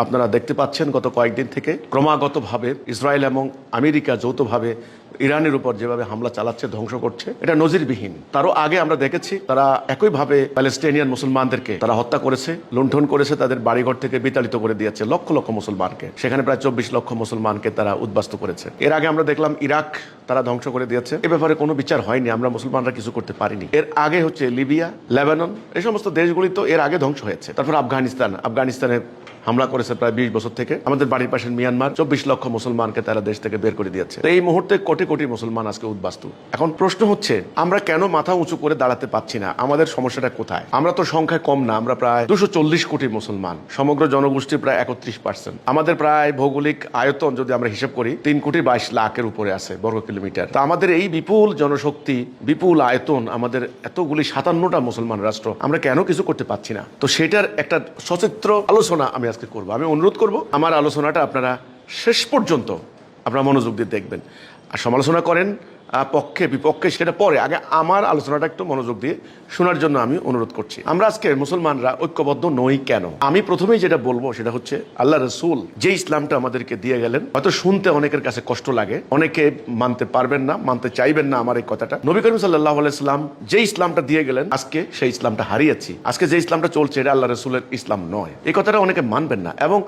আপনারা দেখতে পাচ্ছেন গত কয়েকদিন থেকে ক্রমাগতভাবে ইসরায়েল এবং আমেরিকা যৌথভাবে ইরানের উপর যেভাবে হামলা চালাচ্ছে, ধ্বংস করছে, এটা নজিরবিহীন। তারও আগে আমরা দেখেছি তারা একইভাবে প্যালেস্টাইনিয়ান মুসলমানদেরকে তারা হত্যা করেছে, লুণ্ঠন করেছে, তাদের বাড়িঘর থেকে বিতাড়িত করে দিয়েছে লক্ষ লক্ষ মুসলমানকে। সেখানে প্রায় 24 লক্ষ মুসলমানকে তারা উদ্বাস্ত করেছে। এর আগে আমরা দেখলাম ইরাক তারা ধ্বংস করে দিয়েছে। এ ব্যাপারে কোনো বিচার হয়নি, আমরা মুসলমানরা কিছু করতে পারিনি। এর আগে হচ্ছে লিবিয়া, লেবানন, এই সমস্ত দেশগুলি তো এর আগে ধ্বংস হয়েছে। তারপর আফগানিস্তানের হামলা করেছে প্রায় 20 বছর থেকে। আমাদের বাড়ির পাশে মিয়ানমার 24 লক্ষ মুসলমানকে তারা দেশ থেকে বের করে দিয়েছে। এই মুহূর্তে কোটি কোটি মুসলমান আজকে উদ্বাস্তু। এখন প্রশ্ন হচ্ছে আমরা কেন মাথা উঁচু করে দাঁড়াতে পারছি না? আমাদের সমস্যাটা কোথায়? আমরা তো সংখ্যায় কম না, আমরা প্রায় 240 কোটি মুসলমান, সমগ্র জনগোষ্ঠীর প্রায় 31%। আমাদের প্রায় ভৌগোলিক আয়তন যদি আমরা হিসাব করি 3 কোটি 22 লাখের উপরে আছে বর্গ কিলোমিটার। তা আমাদের এই বিপুল জনশক্তি, বিপুল আয়তন, আমাদের এতগুলি 57টা মুসলমান রাষ্ট্র, আমরা কেন কিছু করতে পারছি না? তো সেটার একটা সচিত্র আলোচনা আমি আজকে করব। আমি অনুরোধ করব আমার আলোচনাটা আপনারা শেষ পর্যন্ত আপনারা মনোযোগ দিয়ে দেখবেন আর সমালোচনা করেন পক্ষে বিপক্ষে, সেটা পরে, আগে আমার আলোচনাটা একটু মনোযোগ দিয়ে শোনার জন্য আমি অনুরোধ করছি। আমরা আজকে মুসলমানরা ঐক্যবদ্ধ নই কেন? আমি প্রথমেই যেটা বলবো সেটা হচ্ছে আল্লাহ রসুল যে ইসলামটা আমাদেরকে দিয়ে গেলেন, হয়তো শুনতে অনেকের কাছে কষ্ট লাগে, অনেকে মানতে পারবেন না, মানতে চাইবেন না আমার এই কথাটা। নবী করিম সাল্লাল্লাহু আলাইহি সাল্লাম যে ইসলামটা দিয়ে গেলেন, আজকে সেই ইসলামটা হারিয়েছি। আজকে যে ইসলামটা চলছে এটা আল্লাহ রসুলের ইসলাম নয়, এই কথাটা অনেকে মানবেন না। এবং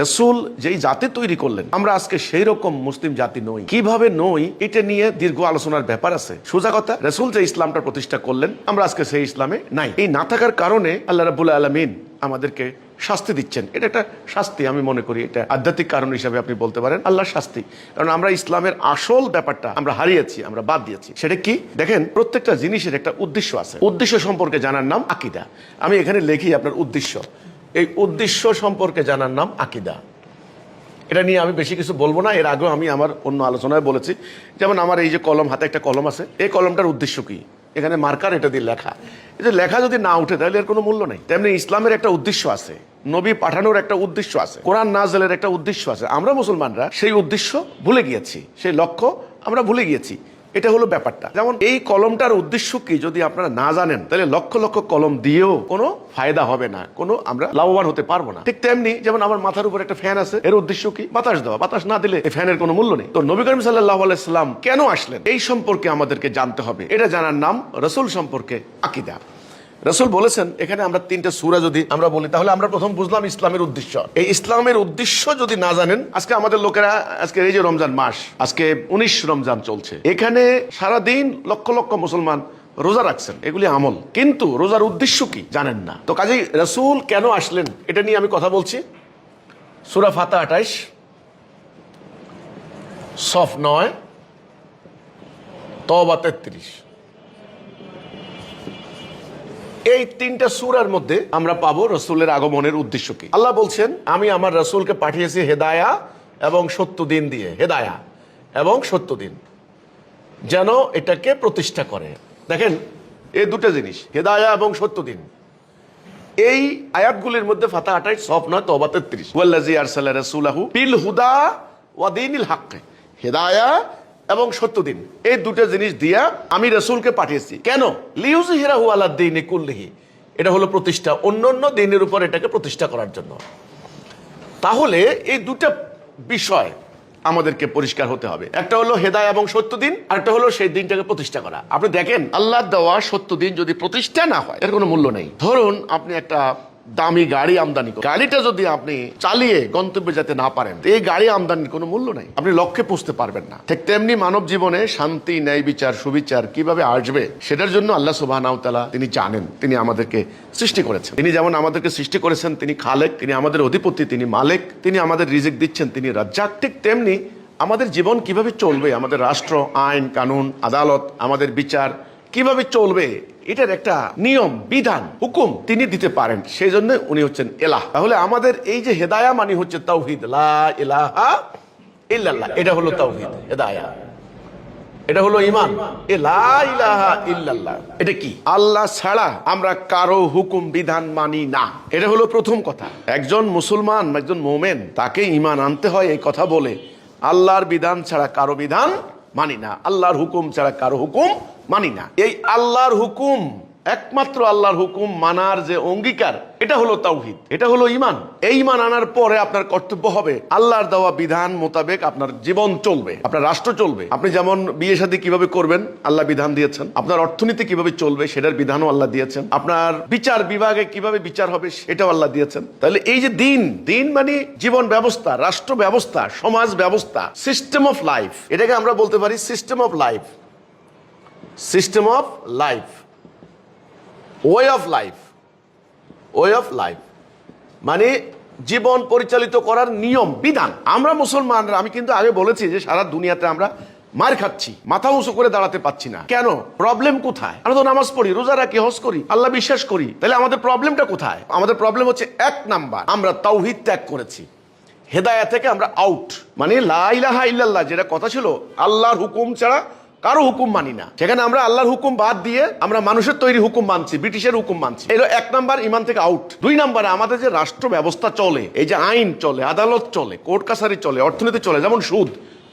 রসুল যেই জাতি তৈরি করলেন, আমরা আজকে সেই রকম মুসলিম জাতি নই। কিভাবে নই এটা নিয়ে দীর্ঘ আলোচনার ব্যাপার আছে। সোজা কথা, রসুল যে ইসলামটা প্রতিষ্ঠা করলেন, আমরা আজকে সেই ইসলামে নাই। এই না থাকার কারণে আল্লাহ রাব্বুল আলামিন আমাদেরকে শাস্তি দিচ্ছেন। এটা একটা শাস্তি, আমি মনে করি এটা আধ্যাত্মিক কারণ হিসাবে আপনি বলতে পারেন আল্লাহর শাস্তি। কারণ আমরা ইসলামের আসল ব্যাপারটা আমরা হারিয়েছি, আমরা বাদ দিয়েছি। সেটা কি? দেখেন, প্রত্যেকটা জিনিসের একটা উদ্দেশ্য আছে। উদ্দেশ্য সম্পর্কে জানার নাম আকিদা। আমি এখানে লিখি আপনার উদ্দেশ্য। এই উদ্দেশ্য সম্পর্কে জানার নাম আকিদা। এটা নিয়ে আমি বেশি কিছু বলবো না। এর আগেও আমি আমার অন্য আলোচনায় বলেছি। যেমন আমার এই যে কলম, হাতে একটা কলম আছে, এই কলমটার উদ্দেশ্য কি? এখানে মার্কার এটা দিয়ে লেখা। এই যে লেখা যদি না উঠে তাহলে এর কোনো মূল্য নেই। তেমনি ইসলামের একটা উদ্দেশ্য আছে, নবী পাঠানোর একটা উদ্দেশ্য আছে, কোরআন নাযিলের একটা উদ্দেশ্য আছে। আমরা মুসলমানরা সেই উদ্দেশ্য ভুলে গিয়েছি, সেই লক্ষ্য আমরা ভুলে গিয়েছি। এটা হলো ব্যাপারটা। যেমন এই কলমটার উদ্দেশ্য কি যদি আপনারা না জানেন, তাহলে লক্ষ লক্ষ কলম দিয়েও কোনো ফায়দা হবে না, কোনো আমরা লাভবান হতে পারবো না। ঠিক তেমনি যেমন আমার মাথার উপর একটা ফ্যান আছে, এর উদ্দেশ্য কি? বাতাস দেওয়া। বাতাস না দিলে এই ফ্যানের কোনো মূল্য নেই। তো নবী করিম সাল্লাল্লাহু আলাইহি সাল্লাম কেন আসলেন, এই সম্পর্কে আমাদেরকে জানতে হবে। এটা জানার নাম রাসূল সম্পর্কে আকিদা। রাসূল বলেছেন, এখানে আমরা 3টে সূরা যদি আমরা বলি তাহলে আমরা প্রথম বুঝলাম ইসলামের উদ্দেশ্য। এই ইসলামের উদ্দেশ্য যদি না জানেন, আজকে আমাদের লোকেরা, আজকে এই যে রমজান মাস, আজকে 19 রমজান চলছে, এখানে সারাদিন লক্ষ লক্ষ মুসলমান রোজা রাখছেন, এগুলি আমল, কিন্তু রোজার উদ্দেশ্য কি জানেন না। তো কাজেই রাসূল কেন আসলেন এটা নিয়ে আমি কথা বলছি। সূরা ফাতিহা 28, সফ 9, তওবা 33। এই 3টা সূরার মধ্যে আমরা পাবো রাসূলের আগমনের উদ্দেশ্য কি। আল্লাহ বলছেন, আমি আমার রাসূলকে পাঠিয়েছি হেদায়া এবং সত্য দিন দিয়ে। হেদায়া এবং সত্য দিন, যেন এটাকে প্রতিষ্ঠা করে। দেখেন, এই দুটো জিনিস, হেদায়া এবং সত্য দিন, এই আয়াতগুলির মধ্যে ফাতিহা 28, সফ 9, তওবা 33। ওয়াল্লাযী আরসালা রাসূলাহু বিল হুদা ওয়া দীনিল হক। হেদায়া এবং সত্য দিন, এই দুটো জিনিস দিয়া আমি রাসূলকে পাঠিয়েছি। কেন? লিইউযহিরাহু আলাদ দীনি কুল্লিহি। এটা হলো প্রতিষ্ঠা, অন্য দিনের উপর এটাকে প্রতিষ্ঠা করার জন্য। তাহলে এই দুটো বিষয় আমাদেরকে পরিষ্কার হতে হবে। একটা হলো হেদায়া এবং সত্য দিন, আর একটা হলো সেই দিনটাকে প্রতিষ্ঠা করা। আপনি দেখেন, আল্লাহর দেওয়া সত্য দিন যদি প্রতিষ্ঠা না হয়, এর কোনো মূল্য নেই। ধরুন আপনি একটা দামি গাড়ি আমদানি করেন, গাড়িটা যদি আপনি চালিয়ে গন্তব্যে যেতে না পারেন, এই গাড়ি আমদানির কোনো মূল্য নেই, আপনি লক্ষ্যে পৌঁছতে পারবেন না। ঠিক তেমনি মানব জীবনে শান্তি, ন্যায় বিচার, সুবিচার কিভাবে আসবে, সেটার জন্য আল্লাহ সুবহানাহু ওয়া তাআলা তিনি জানেন, তিনি আমাদেরকে সৃষ্টি করেছেন। তিনি যেমন আমাদেরকে সৃষ্টি করেছেন, তিনি খালেক, তিনি আমাদের অধিপতি, তিনি মালিক, তিনি আমাদের রিজিক দিচ্ছেন, তিনি রাজ্জাক। ঠিক তেমনি আমাদের জীবন কিভাবে চলবে, আমাদের রাষ্ট্র, আইন কানুন, আদালত, আমাদের বিচার কিভাবে চলবে, এটার একটা নিয়ম, বিধান, হুকুম তিনি দিতে পারেন। সেই জন্য উনি হচ্ছেন এলাহ। তাহলে আমাদের এই যে হেদায়া মানে হচ্ছে তাওহীদ, লা ইলাহা ইল্লাল্লাহ, এটা হলো তাওহীদ, হেদায়া। এটা হলো ঈমান, লা ইলাহা ইল্লাল্লাহ। এটা কি? আল্লাহ ছাড়া আমরা কারো হুকুম বিধান মানি না। এটা হলো প্রথম কথা। একজন মুসলমান, একজন মুমিন, তাকে ঈমান আনতে হয় এই কথা বলে, আল্লাহর বিধান ছাড়া কারো বিধান মানি না, আল্লাহর হুকুম ছাড়া কারো হুকুম মানি না। এই আল্লাহর হুকুম একমাত্র আল্লাহর হুকুম মানার যে অঙ্গীকার, এটা হলো তাওহীদ, এটা হলো ঈমান। এই ঈমান আনার পরে আপনার কর্তব্য হবে আল্লাহর দেওয়া বিধান মোতাবেক আপনার জীবন চলবে, আপনার রাষ্ট্র চলবে। আপনি যেমন বিয়ে শাদী কিভাবে করবেন আল্লাহ বিধান দিয়েছেন, আপনার অর্থনীতি কিভাবে চলবে সেটার বিধানও আল্লাহ দিয়েছেন, আপনার বিচার বিভাগে কিভাবে বিচার হবে সেটাও আল্লাহ দিয়েছেন। তাহলে এই যে দিন, দিন মানে জীবন ব্যবস্থা, রাষ্ট্র ব্যবস্থা, সমাজ ব্যবস্থা, সিস্টেম অফ লাইফ, এটাকে আমরা বলতে পারি system of life, system of life, way of life, way of life মানে জীবন পরিচালিত করার নিয়ম বিধান। আমরা মুসলমানরা, আমি কিন্তু আগে বলেছি যে সারা দুনিয়াতে আমরা মার খাচ্ছি, মাথা উঁচু করে দাঁড়াতে পাচ্ছি না। কেন? প্রবলেম কোথায়? আমরা তো নামাজ পড়ি, রোজা রাখি, হজ করি, আল্লাহ বিশ্বাস করি, তাহলে আমাদের প্রবলেমটা কোথায়? আমাদের প্রবলেম হচ্ছে এক নাম্বার, আমরা তাওহীদ ত্যাগ করেছি, হেদায়েত থেকে আমরা আউট। মানে লা ইলাহা ইল্লাল্লাহ যেটা কথা ছিল, আল্লাহর হুকুম ছাড়া কারো হুকুম মানি না, সেখানে আমরা আল্লাহর হুকুম বাদ দিয়ে আমরা মানুষের তৈরি হুকুম মানছি, ব্রিটিশের হুকুম মানছি। এলো এক নাম্বার, ঈমান থেকে আউট। দুই নাম্বারে আমাদের যে রাষ্ট্র ব্যবস্থা চলে, এই যে আইন চলে, আদালত চলে, কোর্ট কাছারি চলে, অর্থনীতি চলে, যেমন সুদ,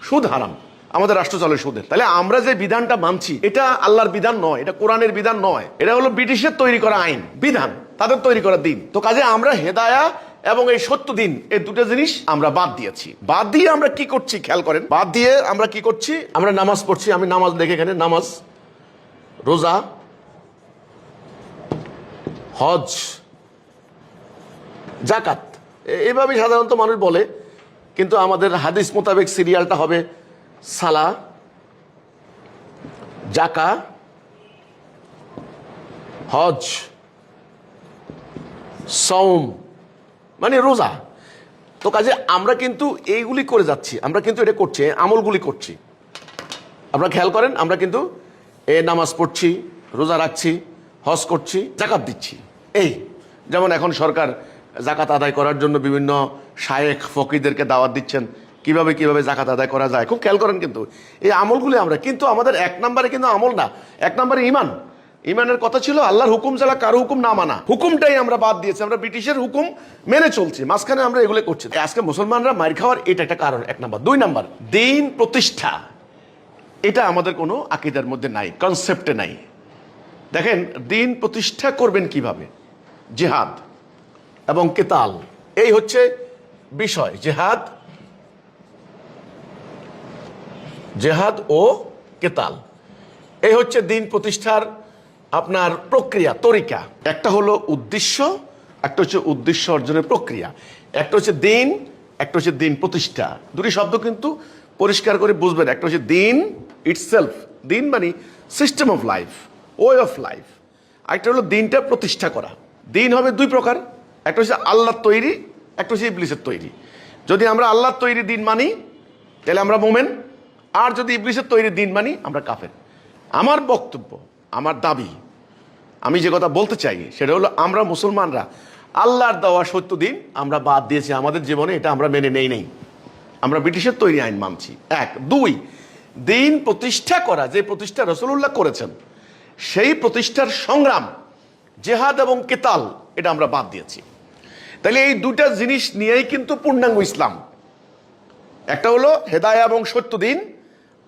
সুদ হারাম, আমাদের রাষ্ট্র চলে সুদের। তাহলে আমরা যে বিধানটা মানছি এটা আল্লাহর বিধান নয়, এটা কোরআনের বিধান নয়, এটা হলো ব্রিটিশের তৈরি করা আইন বিধান, তাদের তৈরি করা দিন। তো কাজে আমরা হেদায়া এবং এই সত্য দিন, এই দুটো জিনিস আমরা বাদ দিয়েছি। বাদ দিয়ে আমরা কি করছি খেয়াল করেন, বাদ দিয়ে আমরা কি করছি, আমরা নামাজ পড়ছি। আমি নামাজ দেখে এখানে নামাজ, রোজা, হজ, জাকাত, এভাবে সাধারণত মানুষ বলে, কিন্তু আমাদের হাদিস মোতাবেক সিরিয়ালটা হবে সালা, জাকা, হজ, সওম মানে রোজা। তো কাজে আমরা কিন্তু এইগুলি করে যাচ্ছি, আমরা কিন্তু এটা করছি, আমলগুলি করছি। আপনারা খেয়াল করেন, আমরা কিন্তু নামাজ পড়ছি, রোজা রাখছি, হজ করছি, জাকাত দিচ্ছি। এই যেমন এখন সরকার জাকাত আদায় করার জন্য বিভিন্ন শায়েখ ফকিরদেরকে দাওয়াত দিচ্ছেন, কিভাবে কিভাবে জাকাত আদায় করা যায়। খুব খেয়াল করেন কিন্তু এই আমলগুলি আমরা, কিন্তু আমাদের এক নম্বরে কিন্তু আমল না, এক নম্বরে ঈমান। ঈমানের কথা ছিল আল্লাহর হুকুম ছাড়া কারো হুকুম না মানা, হুকুমটাই আমরা বাদ দিয়েছি, আমরা ব্রিটিশের হুকুম মেনে চলছি, মাঝখানে আমরা এগুলো করছি। আজকে মুসলমানরা মার খাওয়ার এটা একটা কারণ, এক নাম্বার। দুই নাম্বার, দিন প্রতিষ্ঠা, এটা আমাদের কোনো আকীদার মধ্যে নাই, কনসেপ্টে নাই। দেখেন দিন প্রতিষ্ঠা করবেন কিভাবে, জিহাদ এবং কিতাল, এই হচ্ছে বিষয়। জিহাদ, জিহাদ ও কিতাল, এই হচ্ছে দিন প্রতিষ্ঠার আপনার প্রক্রিয়া, তরিকা। একটা হলো উদ্দেশ্য, একটা হচ্ছে উদ্দেশ্য অর্জনের প্রক্রিয়া, একটা হচ্ছে দিন, একটা হচ্ছে দিন প্রতিষ্ঠা। দুটি শব্দ কিন্তু পরিষ্কার করে বুঝবেন। একটা হচ্ছে দিন ইটসেলফ, দিন মানে system of life, way of life. একটা হলো দিনটা প্রতিষ্ঠা করা। দিন হবে দুই প্রকার, একটা হচ্ছে আল্লাহর তৈরি, একটা হচ্ছে ইবলিসের তৈরি। যদি আমরা আল্লাহর তৈরি দিন মানি তাহলে আমরা মোমেন, আর যদি ইবলিসের তৈরি দিন মানি আমরা কাফের। আমার বক্তব্য, আমার দাবি, আমি যে কথা বলতে চাই সেটা হলো আমরা মুসলমানরা আল্লাহর দেওয়া সত্য দিন আমরা বাদ দিয়েছি আমাদের জীবনে, এটা আমরা মেনে নেই। আমরা ব্রিটিশের তৈরি আইন মানছি, এক। দুই, দিন প্রতিষ্ঠা করা, যে প্রতিষ্ঠা রাসূলুল্লাহ করেছেন, সেই প্রতিষ্ঠার সংগ্রাম, জিহাদ এবং কিতাল, এটা আমরা বাদ দিয়েছি। তাহলে এই দুটা জিনিস নিয়েই কিন্তু পূর্ণাঙ্গ ইসলাম। একটা হলো হেদায়া এবং সত্য দিন,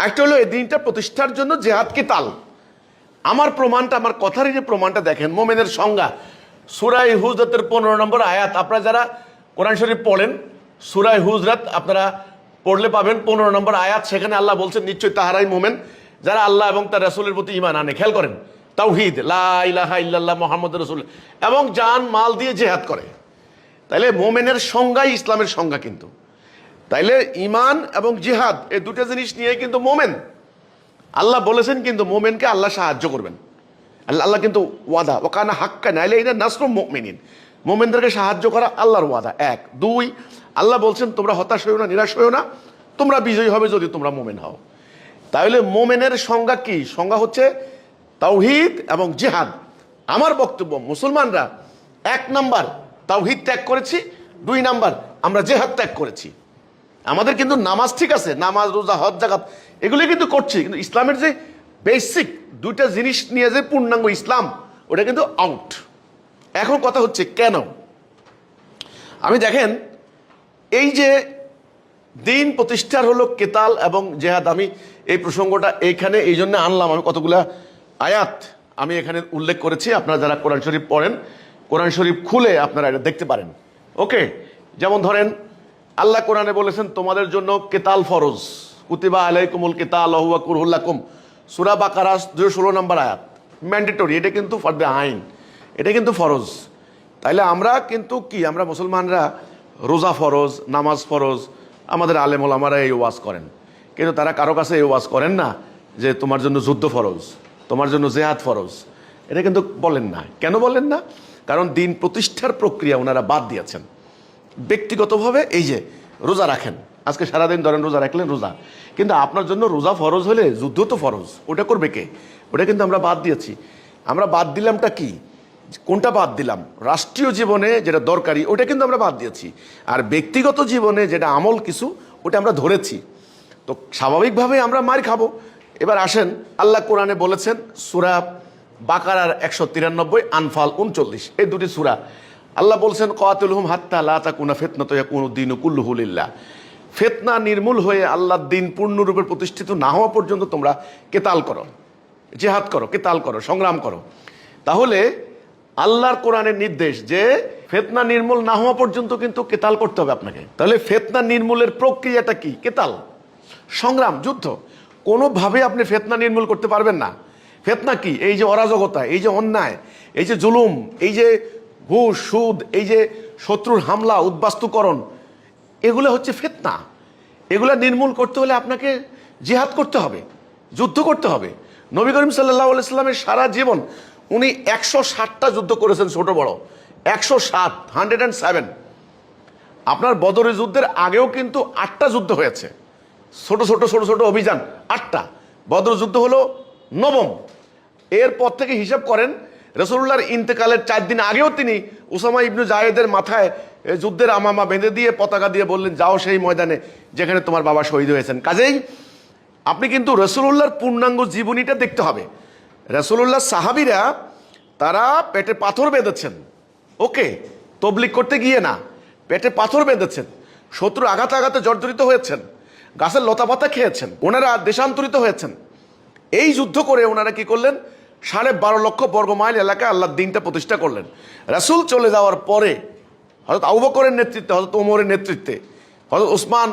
একটা হলো এই দিনটা প্রতিষ্ঠার জন্য জিহাদ কিতাল। আমার প্রমাণটা, আমার কথারই যে প্রমাণটা দেখেন, মোমেনের সংজ্ঞা সূরা হুজরাতের 15 নম্বর আয়াত। আপনারা যারা কোরআন শরীফ পড়েন, সূরা হুজরাত আপনারা পড়লে পাবেন 15 নম্বর আয়াত। সেখানে আল্লাহ বলছেন নিশ্চয়ই তাহারাই মোমেন যারা আল্লাহ এবং তার রাসূলের প্রতি ঈমান আনে। খেয়াল করেন, তাওহীদ, লা ইলাহা ইল্লাল্লাহ মুহাম্মাদুর রাসূল, এবং জান মাল দিয়ে জিহাদ করে। তাইলে মোমেনের সংজ্ঞাই ইসলামের সংজ্ঞা কিন্তু। তাইলে ঈমান এবং জিহাদ এই দুটো জিনিস নিয়ে কিন্তু মোমেন। আল্লাহ বলেছেন কিন্তু মোমেনকে আল্লাহ সাহায্য করবেন। আল্লাহ কিন্তু ওয়াদা, ওয়াকানা হাক্কান আলাইনা নাসরুল মুমিনিন, মোমেনদেরকে সাহায্য করা আল্লাহর ওয়াদা, এক। দুই, আল্লাহ বলছেন তোমরা হতাশ হইও না, নিরাশ হইও না, তোমরা বিজয়ী হবে যদি তোমরা মোমেন হও। তাহলে মোমেনের সংজ্ঞা কি? সংজ্ঞা হচ্ছে তাওহীদ এবং জিহাদ। আমার বক্তব্য, মুসলমানরা এক নাম্বার তাওহীদ ত্যাগ করেছি, দুই নাম্বার আমরা জিহাদ ত্যাগ করেছি। আমাদের কিন্তু নামাজ ঠিক আছে, নামাজ, রোজা, হজ, যাকাত এগুলি কিন্তু করছি, কিন্তু ইসলামের যে বেসিক দুইটা জিনিস নিয়ে যে পূর্ণাঙ্গ ইসলাম, ওটা কিন্তু আউট। এখন কথা হচ্ছে কেন? আমি দেখেন, এই যে দিন প্রতিষ্ঠার হলো কেতাল এবং জেহাদ, আমি এই প্রসঙ্গটা এইখানে এই জন্য আনলাম। আমি কতগুলা আয়াত আমি এখানে উল্লেখ করেছি, আপনারা যারা কোরআন শরীফ পড়েন কোরআন শরীফ খুলে আপনারা এটা দেখতে পারেন। ওকে, যেমন ধরেন আল্লাহ কোরআনে বলেছেন তোমাদের জন্য কেতাল ফরজ, কুতিবা আলাইকুমুল কিতাল ওয়া হুয়া কুরহুল লাকুম, সূরা বাকারা 216 নম্বর আয়াত। ম্যান্ডেটরি, এটা কিন্তু ফরদে আইন, এটা কিন্তু ফরজ। তাইলে আমরা কিন্তু কি, আমরা মুসলমানরা রোজা ফরজ, নামাজ ফরজ, আমাদের আলেম ওলামারা এই ওয়াজ করেন, কিন্তু তারা কারো কাছে এই ওয়াজ করেন না যে তোমার জন্য যুদ্ধ ফরজ, তোমার জন্য জেহাদ ফরজ। এটা কিন্তু বলেন না। কেন বলেন না? কারণ দিন প্রতিষ্ঠার প্রক্রিয়া ওনারা বাদ দিয়েছেন। ব্যক্তিগতভাবে এই যে রোজা রাখেন, আজকে সারাদিন ধরেন রোজা রাখলেন, রোজা, কিন্তু আপনার জন্য রোজা ফরজ হলে যুদ্ধ তো ফরজ, ওটা করবে কে? ওটা কিন্তু আমরা বাদ দিয়েছি। আমরা বাদ দিলামটা কি, কোনটা বাদ দিলাম? রাষ্ট্রীয় জীবনে যেটা দরকারি ওটা কিন্তু আমরা বাদ দিয়েছি, আর ব্যক্তিগত জীবনে যেটা আমল কিছু ওটা আমরা ধরেছি। তো স্বাভাবিকভাবে আমরা মার খাবো। এবার আসেন, আল্লাহ কোরআনে বলেছেন সূরা বাকারার 193, আনফাল 39, এই দুটি সূরা আল্লাহ বলছেন কাতিলহুম হাত্তা লা তাকুনা ফিতনাতুন ইয়াকুনুদ্দীনু কুল্লুহু লিল্লাহ। ফিতনা নির্মূল হয়ে আল্লাহর দ্বীন পূর্ণরূপে প্রতিষ্ঠিত না হওয়া পর্যন্ত তোমরা কেতাল করো, জিহাদ করো, কেতাল করো, সংগ্রাম করো। তাহলে আল্লাহর কোরআনের নির্দেশ যে ফিতনা নির্মূল না হওয়া পর্যন্ত কিন্তু কেতাল করতে হবে আপনাকে। তাহলে ফিতনা নির্মূলের প্রক্রিয়াটা কি? কেতাল, সংগ্রাম, যুদ্ধ। কোনোভাবে আপনি ফিতনা নির্মূল করতে পারবেন না। ফিতনা কি? এই যে অরাজকতা, এই যে অন্যায়, এই যে জুলুম, এই যে ঘুষ সুদ, এই যে শত্রুর হামলা উদ্বাস্তুকরণ, এগুলো হচ্ছে ফিতনা। এগুলা নির্মূল করতে হলে আপনাকে জিহাদ করতে হবে, যুদ্ধ করতে হবে। নবী করিম সাল্লাল্লাহু আলাইহি সাল্লামের সারা জীবন উনি 107টা যুদ্ধ করেছেন, ছোট বড় 107, 107। আপনার বদরের যুদ্ধের আগেও কিন্তু 8টা যুদ্ধ হয়েছে, ছোট ছোট ছোট ছোট অভিযান 8টা। বদর যুদ্ধ হলো 9ম। এরপর থেকে হিসাব করেন, রাসূলুল্লাহর ইন্তেকালের 4 দিন আগেও তিনি উসামা ইবনু জায়েদের মাথায় যুদ্ধের আমামা বেঁধে দিয়ে পতাকা দিয়ে বললেন যাও সেই ময়দানে যেখানে তোমার বাবা শহীদ হয়েছেন। কাজেই আপনি কিন্তু রাসূলুল্লাহর পূর্ণাঙ্গ জীবনীটা দেখতে হবে। রাসূলুল্লাহ সাহাবীরা তারা পেটে পাথর বেঁধেছেন, ওকে, তবলিগ করতে গিয়ে না, পেটে পাথর বেঁধেছেন, শত্রু আঘাতে আঘাতে জর্জরিত হয়েছেন, গাছের লতাপাতা খেয়েছেন, ওনারা দেশান্তরিত হয়েছেন। এই যুদ্ধ করে ওনারা কি করলেন? 12.5 লক্ষ বর্গমাইল এলাকায় আল্লাহর দ্বীনটা প্রতিষ্ঠা করলেন। রাসূল চলে যাওয়ার পরে হযরত আবু বকরের নেতৃত্বে, হযরত ওমরের নেতৃত্বে, হযরত ওসমান,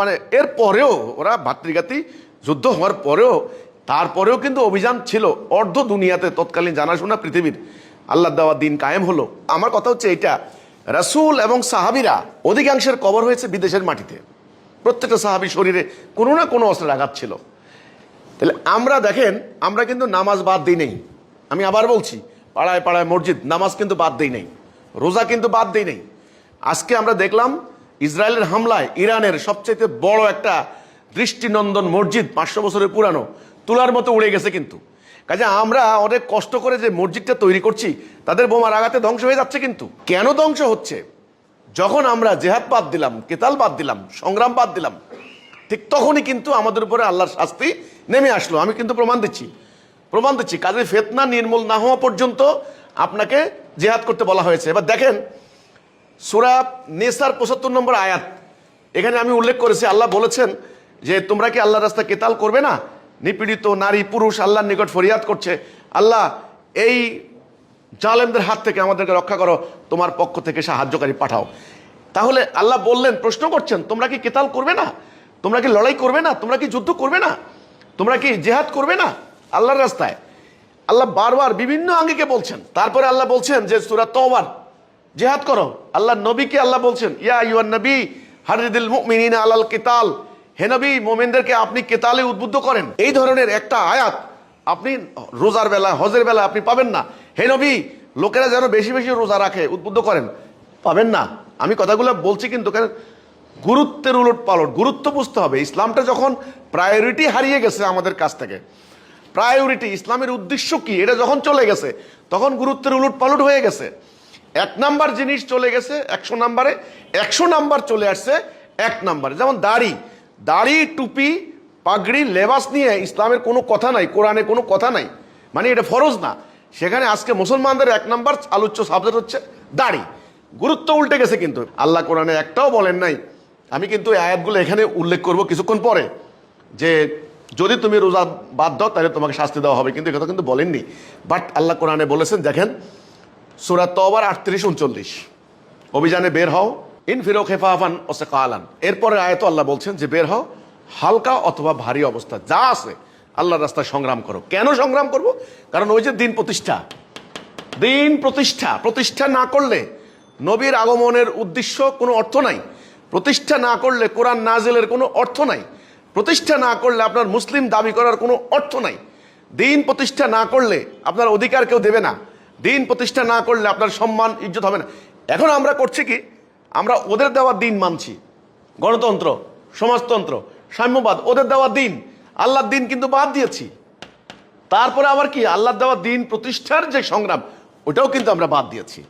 মানে এর পরেও ওরা ভাতৃঘাতী যুদ্ধ হওয়ার পরেও তারপরেও কিন্তু অভিযান ছিল অর্ধ দুনিয়াতে, তৎকালীন জানাশোনা পৃথিবীর আল্লাহ দেওয়া দিন কায়েম হলো। আমার কথা হচ্ছে এইটা, রাসূল এবং সাহাবীরা অধিকাংশের কবর হয়েছে বিদেশের মাটিতে। প্রত্যেকটা সাহাবী শরীরে কোনো না কোনো অস্ত্রের আঘাত ছিল। তাহলে আমরা দেখেন, আমরা কিন্তু নামাজ বাদ দিই নেই। আমি আবার বলছি, পাড়ায় পাড়ায় মসজিদ, নামাজ কিন্তু বাদ দিই নেই, রোজা কিন্তু বাদ দিই নেই। আজকে আমরা দেখলাম ইসরায়েলের হামলায় ইরানের সবচেয়ে বড় একটা দৃষ্টিনন্দন মসজিদ, 500 বছরের পুরানো, তুলার মতো উড়ে গেছে। কিন্তু কাজে আমরা অনেক কষ্ট করে যে মসজিদটা তৈরি করছি, তাদের বোমার আঘাতে ধ্বংস হয়ে যাচ্ছে। কিন্তু কেন ধ্বংস হচ্ছে? যখন আমরা জেহাদ বাদ দিলাম, কেতাল বাদ দিলাম, সংগ্রাম বাদ দিলাম, ঠিক তখনই কিন্তু আমাদের উপরে আল্লাহর শাস্তি নেমে আসলো। আমি কিন্তু প্রমাণ দিচ্ছি। কাজে ফিতনা নির্মূল না হওয়া পর্যন্ত আপনাকে জিহাদ করতে বলা হয়েছে। এবার দেখেন সূরা নিসার 75 নম্বর আয়াত, এখানে আমি উল্লেখ করেছি, আল্লাহ বলেছেন যে তোমরা কি আল্লাহর রাস্তায় কেতাল করবে না? নিপীড়িত নারী পুরুষ আল্লাহর নিকট ফরিয়াদ করছে, আল্লাহ এই জালেমদের হাত থেকে আমাদেরকে রক্ষা করো, তোমার পক্ষ থেকে সাহায্যকারী পাঠাও। তাহলে আল্লাহ বললেন, প্রশ্ন করছেন তোমরা কি কেতাল করবে না? তোমরা কি লড়াই করবে না? তোমরা কি যুদ্ধ করবে না? তোমরা কি জিহাদ করবে না আল্লাহর রাস্তায়? আল্লাহ বারবার বিভিন্ন আঙ্গিকে বলছেন। তারপরে আল্লাহ বলছেন যে সূরা তওবার, জিহাদ করো। আল্লাহ নবীকে আল্লাহ বলছেন, ইয়া আইয়ুহান নবী হারিদিল মুমিনিনা আলাল কিতাল, হে নবী মুমিনদেরকে আপনি কেতালে উদ্বুদ্ধ করেন। এই ধরনের একটা আয়াত আপনি রোজার বেলা, হজের বেলা আপনি পাবেন না। হে নবী লোকেরা যেন বেশি বেশি রোজা রাখে, উদ্বুদ্ধ করেন, পাবেন না। আমি কথাগুলো বলছি কিন্তু গুরুত্বের উলট পালট, গুরুত্ব বুঝতে হবে। ইসলামটা যখন প্রায়োরিটি হারিয়ে গেছে আমাদের কাছ থেকে, প্রায়োরিটি ইসলামের উদ্দেশ্য কি এটা যখন চলে গেছে, তখন গুরুত্বের উলট পালট হয়ে গেছে। 1 নাম্বার জিনিস চলে গেছে 100 নাম্বারে, 100 নাম্বার চলে আসছে 1 নাম্বারে। যেমন দাড়ি, টুপি, পাগড়ি, লেবাস নিয়ে ইসলামের কোনো কথা নাই, কোরআনে কোনো কথা নাই, মানে এটা ফরজ না। সেখানে আজকে মুসলমানদের 1 নাম্বার আলোচ্য সাবজেক্ট হচ্ছে দাড়ি। গুরুত্ব উল্টে গেছে। কিন্তু আল্লাহ কোরআনে একটাও বলেন নাই, আমি কিন্তু এই আয়াতগুলো এখানে উল্লেখ করব কিছুক্ষণ পরে, যে যদি তুমি রোজা বাদ দাও তাহলে তোমাকে শাস্তি দেওয়া হবে, কিন্তু একথা কিন্তু বলেননি। বাট আল্লাহ কোরআনে বলেছেন, দেখেন সূরা তওবার 38-39, অভিযানে বের হও, ইনফিরু খিফাফান ওয়া সিকালান। এরপরে আয়াত আল্লাহ বলছেন যে বের হও হালকা অথবা ভারী অবস্থা, যা আছে আল্লাহর রাস্তায় সংগ্রাম করো। কেন সংগ্রাম করব? কারণ ওই যে দিন প্রতিষ্ঠা, দিন প্রতিষ্ঠা, প্রতিষ্ঠা না করলে নবীর আগমনের উদ্দেশ্য কোনো অর্থ নাই, প্রতিষ্ঠা না করলে কোরআন নাজিলের কোনো অর্থ নাই, প্রতিষ্ঠা না করলে আপনার মুসলিম দাবি করার কোনো অর্থ নাই, দিন প্রতিষ্ঠা না করলে আপনার অধিকার কেউ দেবে না, দিন প্রতিষ্ঠা না করলে আপনার সম্মান ইজ্জত হবে না। এখন আমরা করছি কি, আমরা ওদের দেওয়া দিন মানছি, গণতন্ত্র, সমাজতন্ত্র, সাম্যবাদ, ওদের দেওয়া দিন, আল্লাহর দিন কিন্তু বাদ দিয়েছি। তারপরে আবার কি, আল্লাহর দেওয়া দিন প্রতিষ্ঠার যে সংগ্রাম, ওটাও কিন্তু আমরা বাদ দিয়েছি।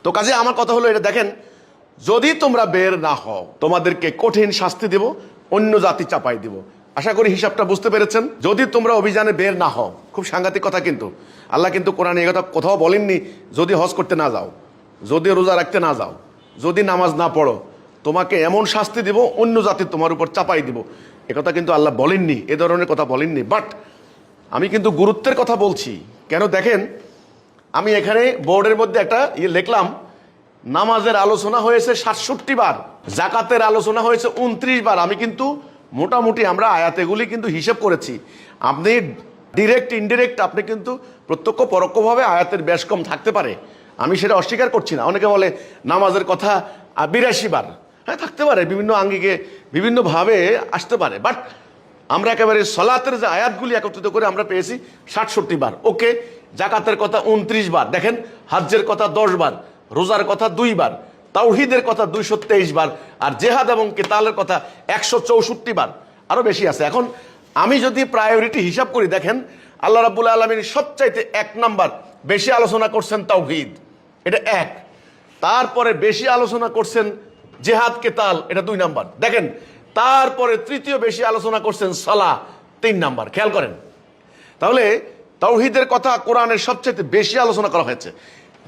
তো কাজে আমার কথা হলো এটা, দেখেন যদি তোমরা বের না হও তোমাদেরকে কঠিন শাস্তি দেব, অন্য জাতি চাপাই দিব। আশা করি হিসাবটা বুঝতে পেরেছেন। যদি তোমরা অভিযানে বের না হও, খুব সাংঘাতিক কথা কিন্তু, আল্লাহ কিন্তু কোরআনে এই কথা কোথাও বলেননি যদি হজ করতে না যাও, যদি রোজা রাখতে না যাও, যদি নামাজ না পড়ো তোমাকে এমন শাস্তি দিব, অন্য জাতি তোমার উপর চাপাই দিব, একথা কিন্তু আল্লাহ বলেননি, এ ধরনের কথা বলেননি। বাট আমি কিন্তু গুরুত্বের কথা বলছি। কেন দেখেন, আমি এখানে বোর্ডের মধ্যে একটা লিখলাম, নামাজের আলোচনা হয়েছে 67 বার, জাকাতের আলোচনা হয়েছে 29 বার। আমি কিন্তু মোটামুটি আমরা আয়াতেগুলি কিন্তু হিসেব করেছি। আপনি ডিরেক্ট ইনডিরেক্ট আপনি কিন্তু প্রত্যক্ষ পরোক্ষভাবে আয়াতের বেশ কম থাকতে পারে, আমি সেটা অস্বীকার করছি না। অনেকে বলে নামাজের কথা 82 বার, হ্যাঁ থাকতে পারে, বিভিন্ন আঙ্গিকে বিভিন্নভাবে আসতে পারে। বাট আমরা একেবারে সলাতের যে আয়াতগুলি একত্রিত করে আমরা পেয়েছি 67 বার। ওকে, জাকাতের কথা 29 বার, দেখেন হজ্জের কথা 10 বার, রোজার কথা 2 বার, তাওহীদের কথা 223 বার, আর জেহাদ এবং কিতালের কথা 164 বার, আরো বেশি আছে। এখন আমি যদি প্রায়োরিটি হিসাব করি, দেখেন আল্লাহ রাব্বুল আলামিন সবচাইতে 1 নাম্বার বেশি আলোচনা করছেন তাওহীদ, এটা 1। তারপরে বেশি আলোচনা করছেন জেহাদ কিতাল, এটা 2 নাম্বার। দেখেন তারপরে তৃতীয় বেশি আলোচনা করছেন সালাহ, 3 নাম্বার। খেয়াল করেন, তাহলে তাওহীদের কথা কোরআনের সবচেয়ে বেশি আলোচনা করা হয়েছে।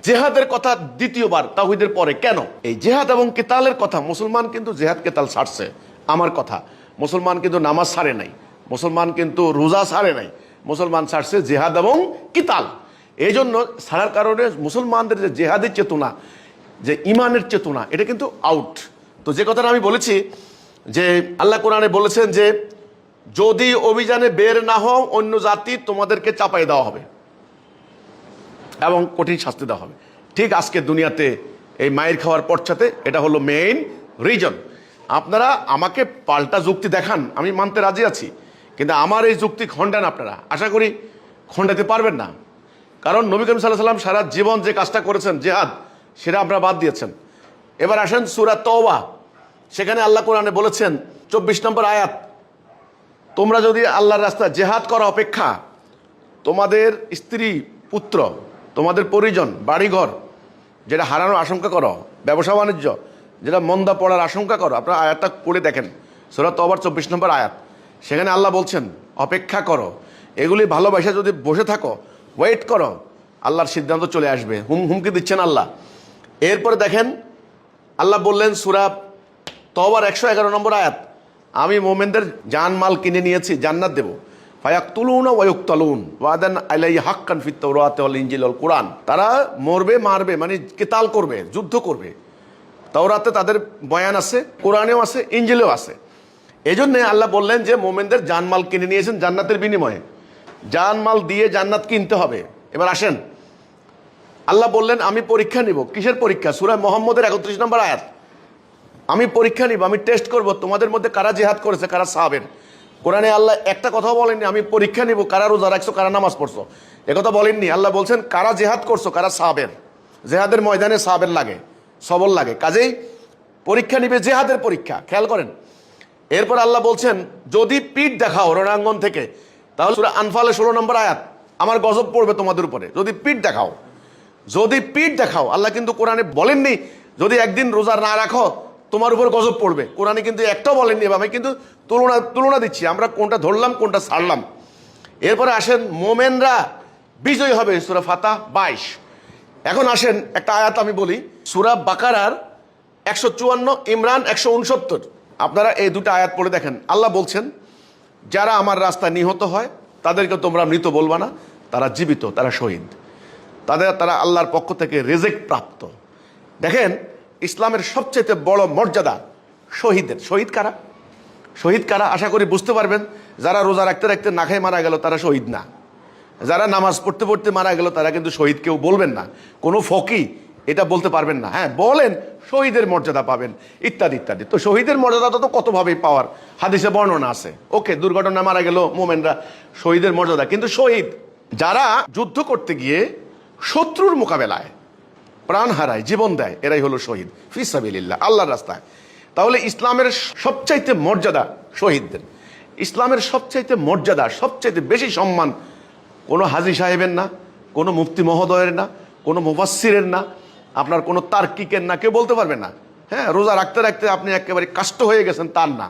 জেহাদের কথা দ্বিতীয়বার তাওহীদের পরে। কেন? এই জেহাদ এবং কিতালের কথা, মুসলমান কিন্তু জেহাদ কিতাল ছাড়ছে। আমার কথা, মুসলমান কিন্তু নামাজ ছাড়ে নাই, মুসলমান কিন্তু রোজা ছাড়ে নাই, মুসলমান ছাড়ছে জেহাদ এবং কিতাল। এই জন্য ছাড়ার কারণে মুসলমানদের যে জেহাদের চেতনা, যে ইমানের চেতনা, এটা কিন্তু আউট। তো যে কথাটা আমি বলেছি যে আল্লাহ কোরআনে বলেছেন যে যদি অভিযানে বের না হও অন্য জাতি তোমাদেরকে চাপাই দেওয়া হবে এবং কঠিন শাস্তি দেওয়া হবে। ঠিক আজকে দুনিয়াতে এই মায়ের খাওয়ার পশ্চাতে এটা হলো মেইন রিজন। আপনারা আমাকে পাল্টা যুক্তি দেখান, আমি মানতে রাজি আছি, কিন্তু আমার এই যুক্তি খণ্ডান আপনারা, আশা করি খণ্ডাতে পারবেন না। কারণ নবী করিম সাল্লাল্লাহু আলাইহি ওয়াসাল্লাম সারা জীবন যে কাজটা করেছেন জেহাদ, সেটা আপনারা বাদ দিয়েছেন। এবার আসেন সূরা তওবা, সেখানে আল্লাহ কোরআনে বলেছেন 24 নম্বর আয়াত, তোমরা যদি আল্লাহর রাস্তায় জেহাদ করা অপেক্ষা তোমাদের স্ত্রী পুত্র, তোমাদের পরিজন, বাড়িঘর যেটা হারানোর আশঙ্কা করো, ব্যবসা বাণিজ্য যেটা মন্দা পড়ার আশঙ্কা করো, আপনারা আয়াতটা পড়ে দেখেন, সূরা তওবার 24 নম্বর আয়াত। সেখানে আল্লাহ বলছেন অপেক্ষা করো, এগুলি ভালোবাসা যদি বসে থাকো, ওয়েট করো, আল্লাহর সিদ্ধান্ত চলে আসবে। হুমকি দিচ্ছেন আল্লাহ। এরপরে দেখেন আল্লাহ বললেন সূরা তওবার 111 নম্বর আয়াত, আমি মোমেনদের জানমাল কিনে নিয়েছি, জান্নাত দেব। ফায়াকতুলুনা ওয়া ইউকতালুন ওয়াদান আলাইহি হাক্কান ফিত তাওরাতি ওয়াল ইনজিল ওয়াল কুরআন। তারা মরবে, মারবে, মানে কিতাল করবে, যুদ্ধ করবে। তাওরাতে তাদের বয়ান আছে, কোরআনেও আছে, ইনজিলেও আছে। এই জন্যে আল্লাহ বললেন যে মোমেনদের জানমাল কিনে নিয়েছেন জান্নাতের বিনিময়ে, জানমাল দিয়ে জান্নাত কিনতে হবে। এবার আসেন, আল্লাহ বললেন আমি পরীক্ষা নিব। কিসের পরীক্ষা? সূরা মুহাম্মদের 31 নম্বর আয়াত, আমি পরীক্ষা নিব, আমি টেস্ট করব তোমাদের মধ্যে কারা জিহাদ করেছে, কারা সাহাবের। কোরআনে আল্লাহ একটা কথাও বলেননি আমি পরীক্ষা নিব কারা রোজা রাখছো, কারা নামাজ পড়ছো, একথা বলেননি। আল্লাহ বলছেন কারা জিহাদ করছো, কারা সাহাবের। জেহাদের ময়দানে সাহাবের লাগে, সবল লাগে, কাজেই পরীক্ষা নিবে, জেহাদের পরীক্ষা। খেয়াল করেন, এরপর আল্লাহ বলছেন যদি পিঠ দেখাও রণাঙ্গন থেকে, তাহলে সূরা আনফালের 16 নম্বর আয়াত, আমার গজব পড়বে তোমাদের উপরে যদি পিঠ দেখাও। যদি পিঠ দেখাও, আল্লাহ কিন্তু কোরআনে বলেননি যদি একদিন রোজা না রাখো তোমার উপর গজব পড়বে, কোরআনে কিন্তু একটাও বলেননি। আমি কিন্তু তুলনা দিচ্ছি, আমরা কোনটা ধরলাম কোনটা ছাড়লাম। এরপরে আসেন মোমেনরা বিজয়ী হবে, সূরা ফাতাহ 22। এখন আসেন একটা আয়াত আমি বলি, সূরা বাকারার 154, ইমরান 169। আপনারা এই দুটো আয়াত পড়ে দেখেন। আল্লাহ বলছেন যারা আমার রাস্তায় নিহত হয় তাদেরকে তোমরা মৃত বলবা না, তারা জীবিত, তারা শহীদ, তারা আল্লাহর পক্ষ থেকে রেজেক্ট প্রাপ্ত। দেখেন, ইসলামের সবচেয়ে বড় মর্যাদা শহীদের। শহীদ কারা? শহীদ কারা? আশা করি বুঝতে পারবেন। যারা রোজা রাখতে রাখতে না খেয়ে মারা গেল তারা শহীদ না, যারা নামাজ পড়তে পড়তে মারা গেল তারা কিন্তু শহীদ কেউ বলবেন না, কোনো ফকি এটা বলতে পারবেন না। হ্যাঁ বলেন শহীদের মর্যাদা পাবেন ইত্যাদি ইত্যাদি। তো শহীদের মর্যাদাটা তো কতভাবেই পাওয়ার হাদিসে বর্ণনা আছে। ওকে, দুর্ঘটনায় মারা গেল মোমেনরা, শহীদের মর্যাদা। কিন্তু শহীদ যারা যুদ্ধ করতে গিয়ে শত্রুর মোকাবেলায় প্রাণ হারায়, জীবন দেয়, এরাই হলো শহীদ ফি সাবিলিল্লাহ, আল্লাহর রাস্তায়। তাহলে ইসলামের সবচাইতে মর্যাদা শহীদদের। ইসলামের সবচাইতে মর্যাদা, সবচাইতে বেশি সম্মান কোনো হাজী সাহেবের না, কোনো মুফতি মহোদয়ের না, কোনো মুফাসসিরের না, আপনার কোনো তার্কিকের না, কেউ বলতে পারবে না। হ্যাঁ, রোজা রাখতে রাখতে আপনি একেবারে কাষ্ট হয়ে গেছেন, তার না,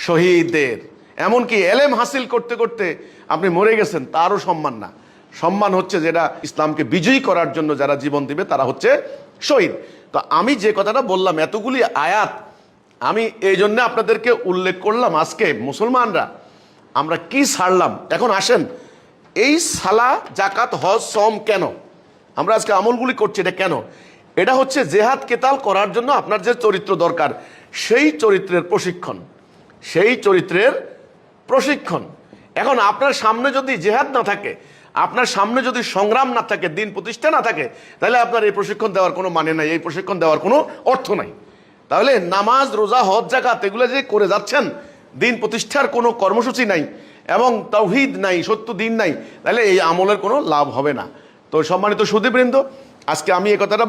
শহীদের। এমনকি এলেম হাসিল করতে করতে আপনি মরে গেছেন, তারও সম্মান না। সম্মান হচ্ছে যেটা ইসলামকে বিজয়ী করার জন্য যারা জীবন দিবে তারা হচ্ছে শহীদ। তো আমি যে কথাটা বললাম, এতগুলি আয়াত আমি এই জন্য আপনাদেরকে উল্লেখ করলাম। আজকে মুসলমানরা আমরা কি ছাড়লাম? এখন আসেন, এই সালা, জাকাত, হজ, সম কেন আমরা আজকে আমলগুলি করছি? এটা কেন? এটা হচ্ছে জেহাদ কেতাল করার জন্য আপনার যে চরিত্র দরকার, সেই চরিত্রের প্রশিক্ষণ, সেই চরিত্রের প্রশিক্ষণ। এখন আপনার সামনে যদি জেহাদ না থাকে, আপনার সামনে যদি সংগ্রাম না থাকে, দিন প্রতিষ্ঠা না থাকে, তাহলে আপনার এই প্রশিক্ষণ দেওয়ার কোনো মানে নাই, এই প্রশিক্ষণ দেওয়ার কোনো অর্থ নাই। তাহলে নামাজ, রোজা, হজ, যাকাত এগুলো যে করে যাচ্ছেন, দিন প্রতিষ্ঠার কোনো কর্মসূচি নাই এবং তাওহীদ নাই, সত্য দিন নাই, তাহলে এই আমলের কোনো লাভ হবে না। তো সম্মানিত সুধীবৃন্দ, আজকে আমি এই কথাটা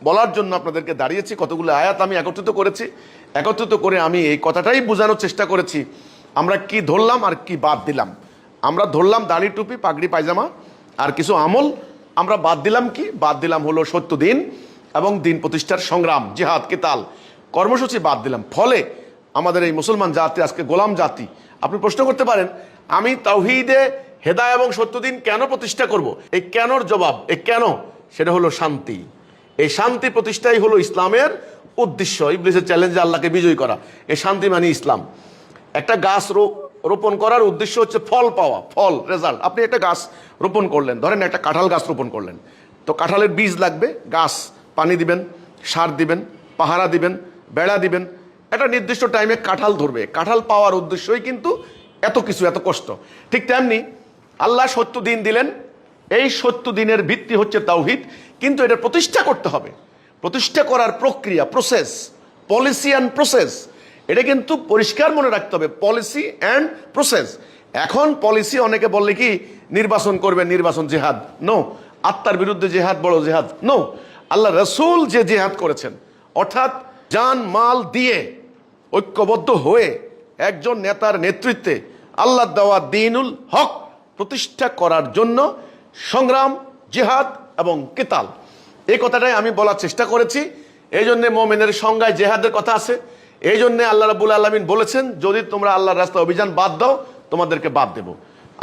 বলার জন্য আপনাদেরকে দাঁড়িয়েছি। কতগুলো আয়াত আমি একত্রিত করেছি, একত্রিত করে আমি এই কথাটাই বোঝানোর চেষ্টা করেছি আমরা কি ধরলাম আর কি বাদ দিলাম। আমরা ধরলাম দাড়ি, টুপি, পাগড়ি, পায়জামা আর কিছু আমল। আমরা বাদ দিলাম কি? বাদ দিলাম হলো সত্য দিন এবং দিন প্রতিষ্ঠার সংগ্রাম, জিহাদ কিতাল কর্মসূচি বাদ দিলাম। ফলে আমাদের এই মুসলমান জাতি আজকে গোলাম জাতি। আপনি প্রশ্ন করতে পারেন, আমি তাওহীদে, হেদায়া এবং সত্যদিন কেন প্রতিষ্ঠা করব? এই কেনর জবাব, এই কেন, সেটা হলো শান্তি। এই শান্তি প্রতিষ্ঠাই হলো ইসলামের উদ্দেশ্য। ইবলিসের চ্যালেঞ্জে আল্লাহকে বিজয়ী করা, এই শান্তি মানে ইসলাম। একটা গাছ রোপণ করার উদ্দেশ্য হচ্ছে ফল পাওয়া, ফল, রেজাল্ট। আপনি একটা গাছ রোপণ করলেন, ধরেন একটা কাঁঠাল গাছ রোপণ করলেন, তো কাঁঠালের বীজ লাগবে, গাছ পানি দিবেন, সার দিবেন, পাহারা দিবেন, বেড়া দিবেন, একটা নির্দিষ্ট টাইমে কাঁঠাল ধরবে। কাঁঠাল পাওয়ার উদ্দেশ্যই কিন্তু এত কিছু, এত কষ্ট। ঠিক তেমনি আল্লাহ সত্য দিন দিলেন, এই সত্য দিনের ভিত্তি হচ্ছে তাওহীদ, কিন্তু এটা প্রতিষ্ঠা করতে হবে। প্রতিষ্ঠা করার প্রক্রিয়া, প্রসেস, পলিসি অ্যান্ড প্রসেস, এটা কিন্তু পরিষ্কার মনে রাখতে হবে, পলিসি অ্যান্ড প্রসেস। এখন পলিসি অনেকে বললে কি নির্বাচন করবে, নির্বাচন জেহাদ, নো। আত্মার বিরুদ্ধে জেহাদ বড় জেহাদ, নো। আল্লাহ রসুল যে জেহাদ করেছেন, অর্থাৎ জান মাল দিয়ে ঐক্যবদ্ধ হয়ে একজন নেতার নেতৃত্বে আল্লাহ দেওয়া দ্বীনুল হক প্রতিষ্ঠা করার জন্য সংগ্রাম, জিহাদ এবং কিতাল, এই কথাটাই আমি বলার চেষ্টা করেছি। এই জন্যে মুমিনের সংজ্ঞায় জেহাদের কথা আছে। এই জন্যে আল্লাহ রাব্বুল আলামিন বলেছেন, যদি তোমরা আল্লাহর রাস্তায় অভিযান বাদ দাও, তোমাদেরকে বাদ দেব।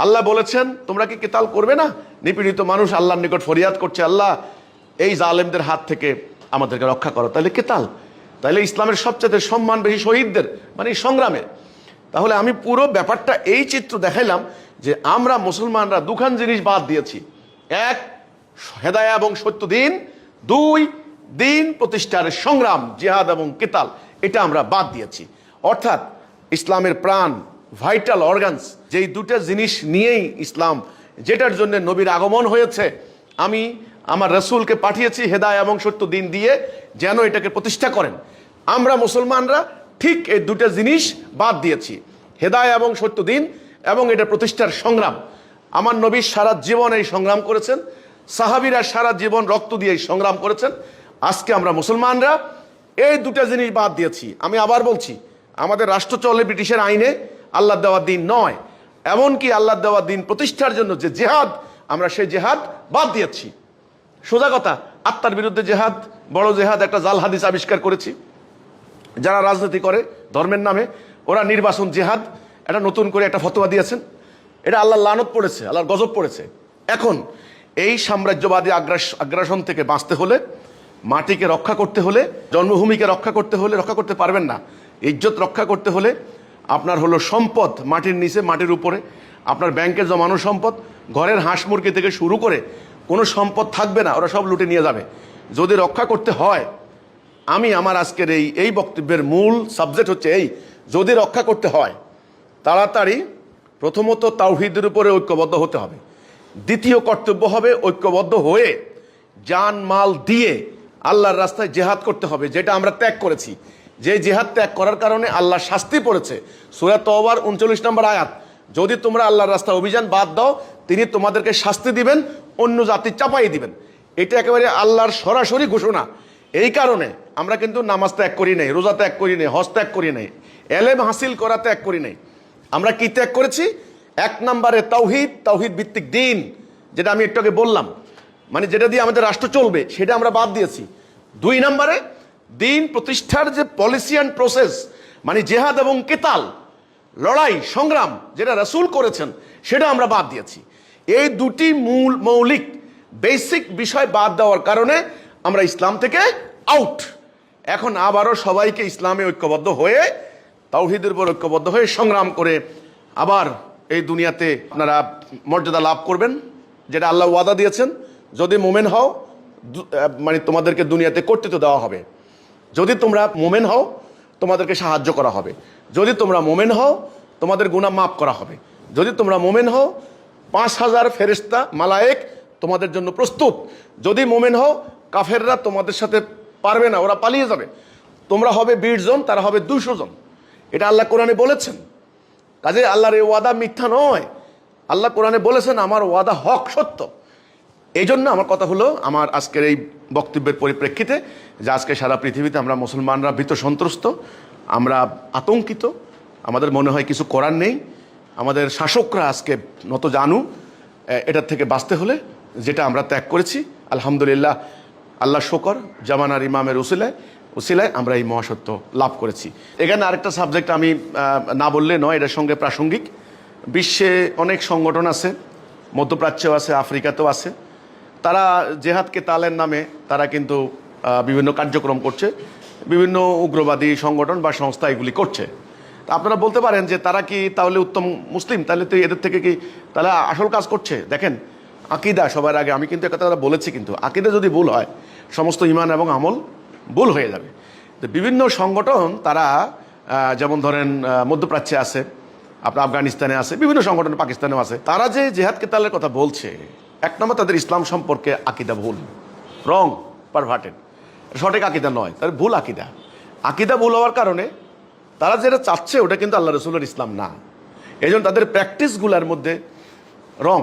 আল্লাহ বলেছেন, তোমরা কি কিতাল করবে না? নিপীড়িত মানুষ আল্লাহর নিকট ফরিয়াদ করছে, আল্লাহ এই জালেমদের হাত থেকে আমাদেরকে রক্ষা করো। তাহলে কিতাল, তাহলে ইসলামের সবচেয়ে সম্মান বেশি শহীদদের, মানে সংগ্রামে। তাহলে আমি পুরো ব্যাপারটা এই চিত্র দেখাইলাম যে আমরা মুসলমানরা দুখান জিনিস বাদ দিয়েছি। এক, হেদায়া এবং সত্য দিন। দুই, দিন প্রতিষ্ঠার সংগ্রাম, জিহাদ এবং কিতাল, এটা আমরা বাদ দিয়েছি। অর্থাৎ ইসলামের প্রাণ, ভাইটাল অর্গানস, যেই দুটো জিনিস নিয়েই ইসলাম, যেটার জন্য নবীর আগমন হয়েছে, আমি আমার রসুলকে পাঠিয়েছি হেদায়া এবং সত্য দিন দিয়ে, যেন এটাকে প্রতিষ্ঠা করেন। আমরা মুসলমানরা ঠিক এই দুটো জিনিস বাদ দিয়েছি, হেদায়া এবং সত্য দিন এবং এটা প্রতিষ্ঠার সংগ্রাম। আমার নবী সারা জীবন এই সংগ্রাম করেছেন, সাহাবীরা সারা জীবন রক্ত দিয়ে এই সংগ্রাম করেছেন। আজকে আমরা মুসলমানরা এই দুটো জিনিস বাদ দিয়েছি। আমি আবার বলছি, আমাদের রাষ্ট্র চলে ব্রিটিশের আইনে, আল্লাহ দেওয়া দিন নয়। এমনকি আল্লাহ দেওয়া দিন প্রতিষ্ঠার জন্য যে জেহাদ, আমরা সেই জেহাদ বাদ দিয়েছি। সোজা কথা, আত্মার বিরুদ্ধে জেহাদ, বড় জেহাদ, একটা জাল হাদিস আবিষ্কার করেছি। যারা রাজনীতি করে ধর্মের নামে, ওরা নির্বাচন জেহাদ, এটা নতুন করে একটা ফতোয়া দিয়েছেন। এটা আল্লাহর লানত পড়েছে, আল্লাহর গজব পড়েছে। এখন এই সাম্রাজ্যবাদী আগ্রাসন থেকে বাঁচতে হলে, মাটিকে রক্ষা করতে হলে, জন্মভূমিকে রক্ষা করতে হলে, রক্ষা করতে পারবেন না, ইজ্জত রক্ষা করতে হলে আপনার হলো সম্পদ মাটির নিচে, মাটির উপরে, আপনার ব্যাংকে জমানো সম্পদ, ঘরের হাঁস মুরগি থেকে শুরু করে কোনো সম্পদ থাকবে না, ওরা সব লুটে নিয়ে যাবে। যদি রক্ষা করতে হয়, আমি আমার আজকের এই বক্তব্যের মূল সাবজেক্ট হচ্ছে এই, যদি রক্ষা করতে হয় তাড়াতাড়ি প্রথমত তাওহীদের উপরে ঐক্যবদ্ধ হতে হবে। দ্বিতীয় কর্তব্য হবে ঐক্যবদ্ধ হয়ে জান মাল দিয়ে আল্লাহর রাস্তায় জেহাদ করতে হবে, যেটা আমরা ত্যাগ করেছি। যে জেহাদ ত্যাগ করার কারণে আল্লাহ শাস্তি পড়েছে। সূরা তওবার 39 নম্বর আয়াত, যদি তোমরা আল্লাহর রাস্তায় অভিযান বাদ দাও তিনি তোমাদেরকে শাস্তি দিবেন, অন্য জাতি চাপাই দিবেন। এটা একেবারে আল্লাহর সরাসরি ঘোষণা। এই কারণে আমরা কিন্তু নামাজ ত্যাগ করি নাই, রোজা ত্যাগ করি নাই, হজ ত্যাগ করি নাই, এলেম হাসিল করা ত্যাগ করি নাই। আমরা কি ত্যাগ করেছি? এক নম্বরে তাওহীদ, তাওহীদ ভিত্তিক দিন, যেটা আমি একটু আগে বললাম, মানে যেটা দিয়ে আমাদের রাষ্ট্র চলবে, সেটা আমরা বাদ দিয়েছি। দুই নম্বরে দিন প্রতিষ্ঠার যে পলিসি অ্যান্ড প্রসেস, মানে জেহাদ এবং কিতাল, লড়াই সংগ্রাম যেটা রাসূল করেছেন, সেটা আমরা বাদ দিয়েছি। এই দুটি মৌলিক বেসিক বিষয় বাদ দেওয়ার কারণে আমরা ইসলাম থেকে আউট। এখন আবারও সবাইকে ইসলামে ঐক্যবদ্ধ হয়ে, তাওহীদের উপর ঐক্যবদ্ধ হয়ে সংগ্রাম করে আবার এই দুনিয়াতে আপনারা মর্যাদা লাভ করবেন, যেটা আল্লাহ ওয়াদা দিয়েছেন। যদি মোমেন হও, মানে তোমাদেরকে দুনিয়াতে কর্তৃত্ব দেওয়া হবে। যদি তোমরা মোমেন হও, তোমাদেরকে সাহায্য করা হবে। যদি তোমরা মোমেন হও, তোমাদের গুনাহ মাফ করা হবে। যদি তোমরা মোমেন হও, 5000 ফেরেশতা মালায়েক তোমাদের জন্য প্রস্তুত। যদি মোমেন হও, কাফেররা তোমাদের সাথে পারবে না, ওরা পালিয়ে যাবে। তোমরা হবে 20 জন, তারা হবে 200 জন। এটা আল্লাহ কোরআনে বলেছেন। কাজে আল্লাহর এই ওয়াদা মিথ্যা নয়। আল্লাহ কোরআনে বলেছেন আমার ওয়াদা হক, সত্য। এই জন্য আমার কথা হলো, আমার আজকের এই বক্তব্যের পরিপ্রেক্ষিতে, যে আজকে সারা পৃথিবীতে আমরা মুসলমানরা ভীত সন্ত্রস্ত, আমরা আতঙ্কিত, আমাদের মনে হয় কিছু করার নেই। আমাদের শাসকরা আজকে নত জানু এটার থেকে বাঁচতে হলে, যেটা আমরা ত্যাগ করেছি, আলহামদুলিল্লাহ, আল্লাহ শকর, জামানার ইমামের উসিলায় আমরা এই মহাসত্য লাভ করেছি। এখানে আরেকটা সাবজেক্ট আমি না বললে নয়, এটার সঙ্গে প্রাসঙ্গিক। বিশ্বে অনেক সংগঠন আছে, মধ্যপ্রাচ্যেও আছে, আফ্রিকাতেও আছে। তারা জেহাদ কেতালের নামে তারা কিন্তু বিভিন্ন কার্যক্রম করছে, বিভিন্ন উগ্রবাদী সংগঠন বা সংস্থা এগুলি করছে। তা আপনারা বলতে পারেন যে তারা কি তাহলে উত্তম মুসলিম? তাহলে তো এদের থেকে কি তাহলে আসল কাজ করছে? দেখেন, আকিদা সবার আগে, আমি কিন্তু একটা কথা বলেছি, কিন্তু আকিদা যদি ভুল হয়, সমস্ত ঈমান এবং আমল ভুল হয়ে যাবে। তো বিভিন্ন সংগঠন তারা, যেমন ধরেন মধ্যপ্রাচ্যে আছে, আপনার আফগানিস্তানে আছে, বিভিন্ন সংগঠন পাকিস্তানেও আছে, তারা যে জেহাদ কেতালের কথা বলছে, এক নম্বর তাদের ইসলাম সম্পর্কে আকিদা ভুল, রং, পারভার্টেড, সঠিক আকিদা নয়, তাদের ভুল আকিদা। আকিদা ভুল হওয়ার কারণে তারা যেটা চাচ্ছে ওটা কিন্তু আল্লাহ রসুলের ইসলাম না। এই জন্য তাদের প্র্যাকটিসগুলোর মধ্যে রং,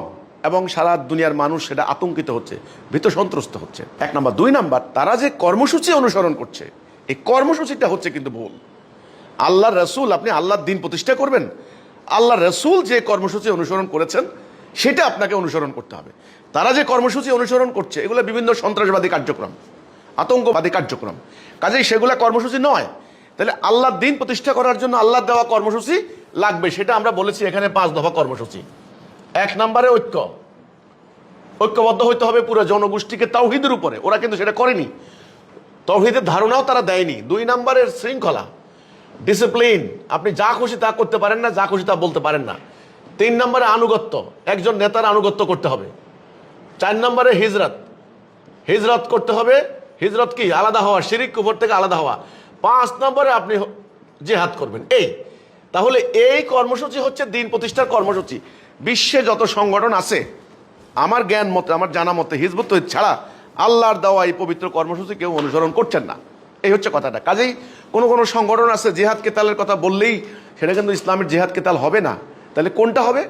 এবং সারা দুনিয়ার মানুষ সেটা আতঙ্কিত হচ্ছে, ভীত সন্ত্রস্ত হচ্ছে, এক নম্বর। দুই নম্বর, তারা যে কর্মসূচি অনুসরণ করছে, এই কর্মসূচিটা হচ্ছে কিন্তু ভুল। আল্লাহ রসুল, আপনি আল্লাহর দিন প্রতিষ্ঠা করবেন, আল্লাহ রসুল যে কর্মসূচি অনুসরণ করেছেন সেটা আপনাকে অনুসরণ করতে হবে। তারা যে কর্মসূচি অনুসরণ করছে এগুলো বিভিন্ন সন্ত্রাসবাদী কার্যক্রম, আতঙ্কবাদী কার্যক্রম, কাজেই সেগুলো কর্মসূচি নয়। তাহলে আল্লাহর দিন প্রতিষ্ঠা করার জন্য আল্লাহ দেওয়া কর্মসূচি লাগবে, সেটা আমরা বলেছি এখানে 5 দফা কর্মসূচি। এক নম্বরে ঐক্যবদ্ধ হইতে হবে পুরো জনগোষ্ঠীকে তাওহীদের উপরে। ওরা কিন্তু সেটা করেনি, তাওহীদের ধারণাও তারা দেয়নি। 2 নম্বরের শৃঙ্খলা, ডিসিপ্লিন, আপনি যা খুশি তা করতে পারেন না, যা খুশি তা বলতে পারেন না। 3 নম্বরে আনুগত্য, একজন নেতার আনুগত্য করতে হবে। 4 নম্বরে হিজরত করতে হবে। হিজরত কি? আলাদা হওয়া, শিরিক কুফর থেকে আলাদা হওয়া। 5 নম্বরে আপনি জিহাদ করবেন। তাহলে এই কর্মসূচি হচ্ছে দিন প্রতিষ্ঠার কর্মসূচি। বিশ্বে যত সংগঠন আছে, আমার জ্ঞান মতে, আমার জানা মতে, হিজবুত তৌহিদ ছাড়া আল্লাহর দেওয়া এই পবিত্র কর্মসূচি কেউ অনুসরণ করছেন না। এই হচ্ছে কথাটা। কাজেই কোনো সংগঠন আছে জিহাদ কেতালের কথা বললেই সেটা কিন্তু ইসলামের জিহাদ কেতাল হবে না। তাহলে কোনটা হবে?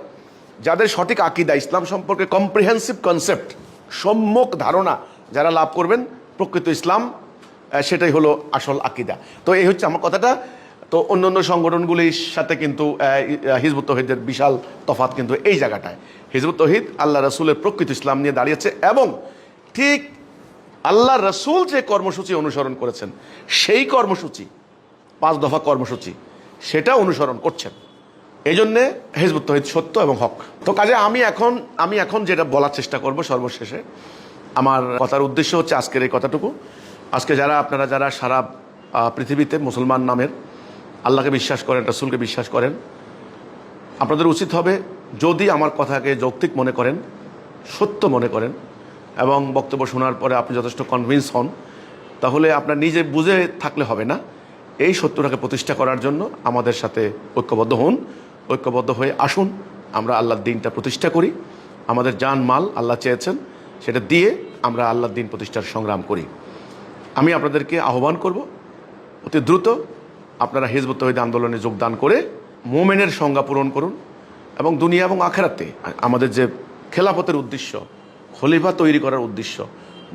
যাদের সঠিক আকিদা, ইসলাম সম্পর্কে কম্প্রিহেন্সিভ কনসেপ্ট, সম্যক ধারণা যারা লাভ করবেন প্রকৃত ইসলাম, সেটাই হলো আসল আকিদা। তো এই হচ্ছে আমার কথাটা। তো অন্যান্য সংগঠনগুলির সাথে কিন্তু হিজবুত তৌহিদের বিশাল তফাৎ কিন্তু এই জায়গাটায়। হিজবুত তৌহিদ আল্লাহ রসুলের প্রকৃত ইসলাম নিয়ে দাঁড়িয়েছে, এবং ঠিক আল্লাহ রসুল যে কর্মসূচি অনুসরণ করেছেন সেই কর্মসূচি, 5 দফা কর্মসূচি, সেটা অনুসরণ করছেন। এই জন্যে হিজবুত তৌহিদ সত্য এবং হক। তো কাজে আমি এখন যেটা বলার চেষ্টা করব সর্বশেষে, আমার কথার উদ্দেশ্য হচ্ছে আজকের এই কথাটুকু। আজকে আপনারা যারা সারা পৃথিবীতে মুসলমান নামের আল্লাহকে বিশ্বাস করেন, রাসূলকে বিশ্বাস করেন, আপনাদের উচিত হবে যদি আমার কথাকে যৌক্তিক মনে করেন, সত্য মনে করেন এবং বক্তব্য শোনার পরে আপনি যথেষ্ট কনভিন্স হন, তাহলে আপনার নিজে বুঝে থাকলে হবে না, এই সত্যটাকে প্রতিষ্ঠা করার জন্য আমাদের সাথে ঐক্যবদ্ধ হন, ঐক্যবদ্ধ হয়ে আসুন, আমরা আল্লাহর দ্বীনটা প্রতিষ্ঠা করি। আমাদের জান মাল আল্লাহ চেয়েছেন, সেটা দিয়ে আমরা আল্লাহর দ্বীন প্রতিষ্ঠার সংগ্রাম করি। আমি আপনাদেরকে আহ্বান করব অতি দ্রুত আপনারা হিজবুত তাওহীদ আন্দোলনে যোগদান করে মোমেনের সংজ্ঞা পূরণ করুন এবং দুনিয়া এবং আখিরাতে আমাদের যে খেলাফতের উদ্দেশ্য, খলিফা তৈরি করার উদ্দেশ্য,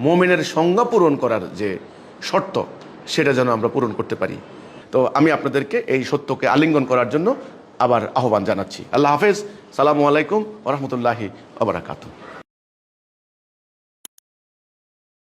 মোমেনের সংজ্ঞা পূরণ করার যে শর্ত, সেটা যেন আমরা পূরণ করতে পারি। তো আমি আপনাদেরকে এই সত্যকে আলিঙ্গন করার জন্য আবার আহ্বান জানাচ্ছি। আল্লাহ হাফেজ, সালামু আলাইকুম ওয়া রাহমাতুল্লাহি ওয়া বারাকাতুহু।